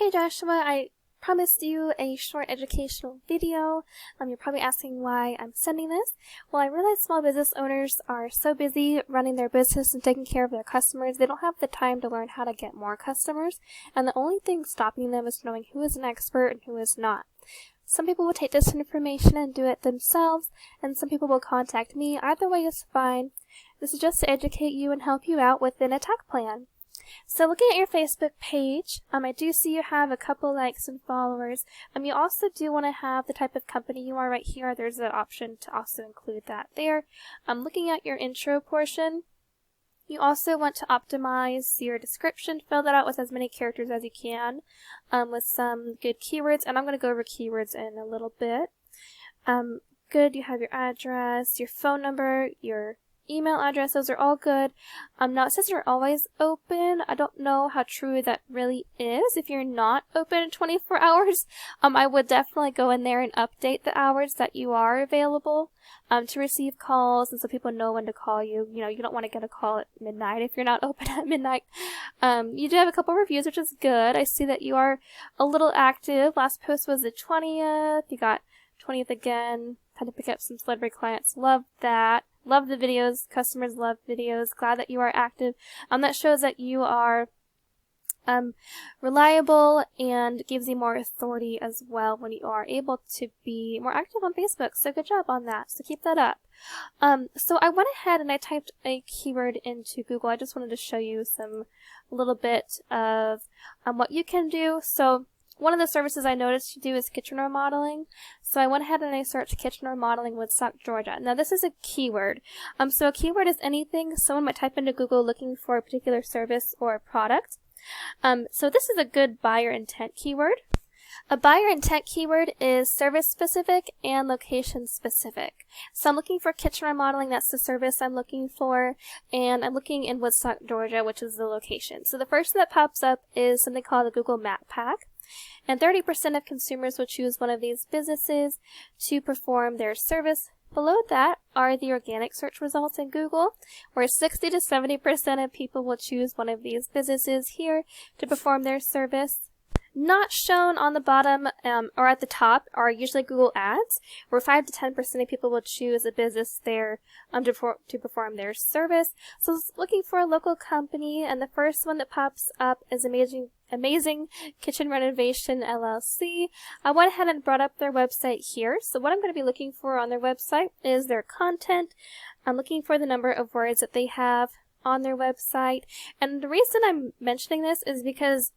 Hey Joshua, I promised you a short educational video. You're probably asking why I'm sending this. Well, I realize small business owners are so busy running their business and taking care of their customers, they don't have the time to learn how to get more customers, and the only thing stopping them is knowing who is an expert and who is not. Some people will take this information and do it themselves, and some people will contact me. Either way is fine. This is just to educate you and help you out with an attack plan. So looking at your Facebook page, I do see you have a couple likes and followers. You also do want to have the type of company you are right here. There's an option to also include that there. Looking at your intro portion, you also want to optimize your description. Fill that out with as many characters as you can with some good keywords. And I'm going to go over keywords in a little bit. Good, you have your address, your phone number, your email address, those are all good. Now it says you're always open. I don't know how true that really is. If you're not open 24 hours, I would definitely go in there and update the hours that you are available to receive calls, and so people know when to call you. You know, you don't want to get a call at midnight if you're not open at midnight. You do have a couple reviews, which is good. I see that you are a little active. Last post was the 20th. You got 20th again. Had to pick up some celebrity clients. Love that. Love the videos. Customers love videos. Glad that you are active. That shows that you are reliable and gives you more authority as well when you are able to be more active on Facebook. So good job on that. So keep that up. So I went ahead and I typed a keyword into Google. I just wanted to show you a little bit of what you can do. So one of the services I noticed you do is kitchen remodeling. So I went ahead and I searched kitchen remodeling Woodstock, Georgia. Now this is a keyword. So a keyword is anything someone might type into Google looking for a particular service or a product. So this is a good buyer intent keyword. A buyer intent keyword is service specific and location specific. So I'm looking for kitchen remodeling, that's the service I'm looking for, and I'm looking in Woodstock, Georgia, which is the location. So the first that pops up is something called the Google Map Pack. And 30% of consumers will choose one of these businesses to perform their service. Below that are the organic search results in Google, where 60 to 70% of people will choose one of these businesses here to perform their service. Not shown on the bottom or at the top are usually Google Ads, where 5 to 10% of people will choose a business there to perform their service. So I was looking for a local company, and the first one that pops up is Amazing Kitchen Renovation LLC. I went ahead and brought up their website here. So what I'm going to be looking for on their website is their content. I'm looking for the number of words that they have on their website. And the reason I'm mentioning this is because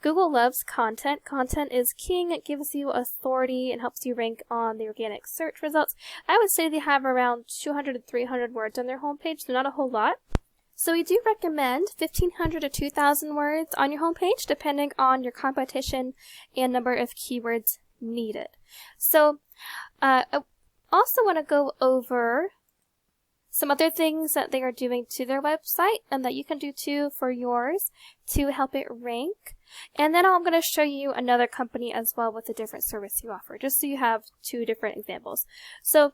Google loves content. Content is king. It gives you authority and helps you rank on the organic search results. I would say they have around 200 to 300 words on their homepage, so not a whole lot. So we do recommend 1,500 to 2,000 words on your homepage, depending on your competition and number of keywords needed. So I also want to go over some other things that they are doing to their website and that you can do too for yours to help it rank. And then I'm going to show you another company as well with a different service you offer, just so you have two different examples. So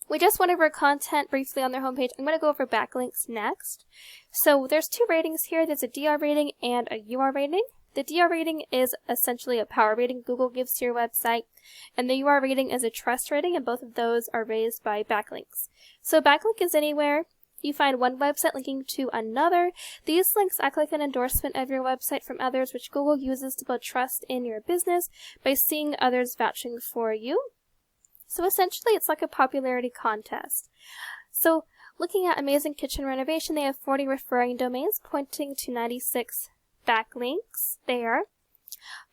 we just went over content briefly on their homepage. I'm going to go over backlinks next. So there's two ratings here. There's a DR rating and a UR rating. The DR rating is essentially a power rating Google gives to your website, and the UR rating is a trust rating, and both of those are raised by backlinks. So backlink is anywhere you find one website linking to another. These links act like an endorsement of your website from others, which Google uses to build trust in your business by seeing others vouching for you. So essentially it's like a popularity contest. So looking at Amazing Kitchen Renovation, they have 40 referring domains pointing to 96 backlinks there.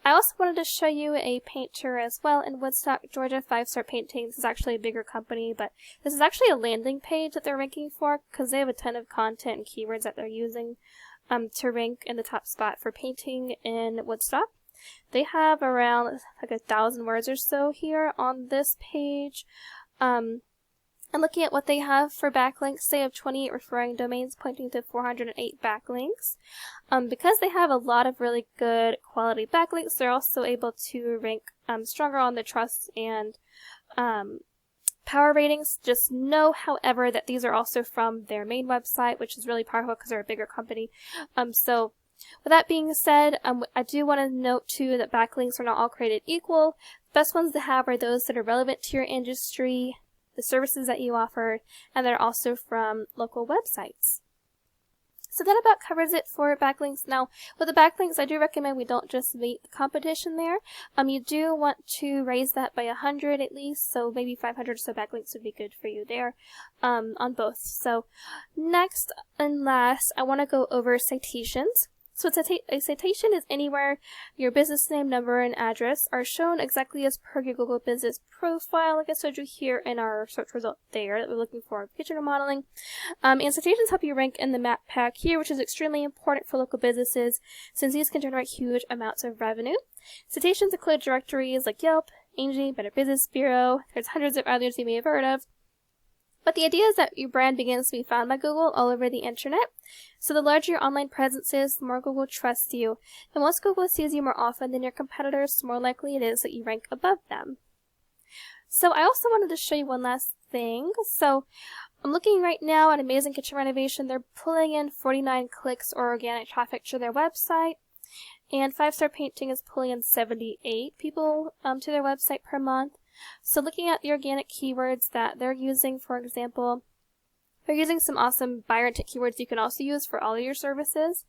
I also wanted to show you a painter as well in Woodstock, Georgia, 5-Star Painting. This is actually a bigger company, but this is actually a landing page that they're ranking for because they have a ton of content and keywords that they're using to rank in the top spot for painting in Woodstock. They have around like 1,000 words or so here on this page. And looking at what they have for backlinks, they have 28 referring domains pointing to 408 backlinks. Because they have a lot of really good quality backlinks, they're also able to rank stronger on the trust and power ratings. Just know, however, that these are also from their main website, which is really powerful because they're a bigger company. So With that being said, I do want to note too that backlinks are not all created equal. The best ones to have are those that are relevant to your industry, the services that you offer, and they're also from local websites. So that about covers it for backlinks. Now, with the backlinks, I do recommend we don't just meet the competition there. You do want to raise that by 100 at least, so maybe 500 or so backlinks would be good for you there on both. So next and last, I want to go over citations. So a citation is anywhere your business name, number, and address are shown exactly as per your Google Business Profile, like I showed you here in our search result there that we're looking for kitchen remodeling. And citations help you rank in the map pack here, which is extremely important for local businesses since these can generate huge amounts of revenue. Citations include directories like Yelp, Angie, Better Business Bureau. There's hundreds of others you may have heard of. But the idea is that your brand begins to be found by Google all over the internet. So the larger your online presence is, the more Google trusts you. And once Google sees you more often than your competitors, the more likely it is that you rank above them. So I also wanted to show you one last thing. So I'm looking right now at Amazing Kitchen Renovation. They're pulling in 49 clicks or organic traffic to their website. And 5-Star Painting is pulling in 78 people to their website per month. So looking at the organic keywords that they're using, for example, they're using some awesome buyer intent keywords you can also use for all of your services.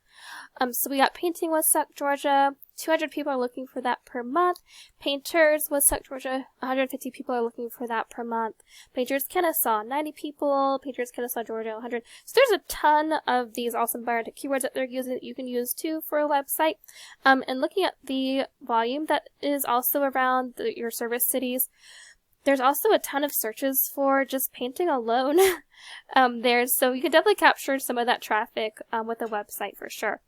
So we got painting Woodstock, Georgia. 200 people are looking for that per month. Painters, Woodstock, Georgia. 150 people are looking for that per month. Painters, Kennesaw, 90 people. Painters, Kennesaw, Georgia, 100. So there's a ton of these awesome buyer intent keywords that they're using that you can use too for a website. And looking at the volume that is also around your service cities, there's also a ton of searches for just painting alone there. So you can definitely capture some of that traffic with a website for sure.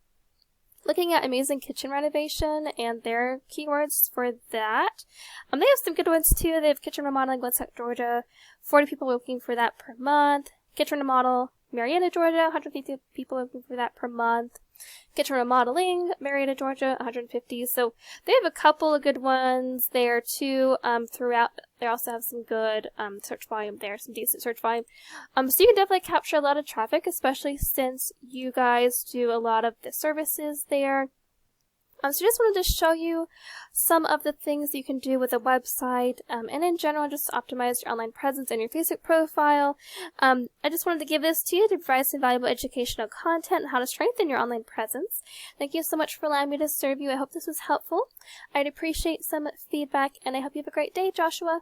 Looking at Amazing Kitchen Renovation and their keywords for that, they have some good ones too. They have kitchen remodeling, Woodstock, Georgia, 40 people looking for that per month. Kitchen remodel, Marietta, Georgia, 150 people looking for that per month. Kitchen remodeling, Marietta, Georgia, 150. So they have a couple of good ones there too throughout. They also have some good search volume there, some decent search volume. So you can definitely capture a lot of traffic, especially since you guys do a lot of the services there. So just wanted to show you some of the things you can do with a website, and in general, just optimize your online presence and your Facebook profile. I just wanted to give this to you to provide some valuable educational content on how to strengthen your online presence. Thank you so much for allowing me to serve you. I hope this was helpful. I'd appreciate some feedback, and I hope you have a great day, Joshua.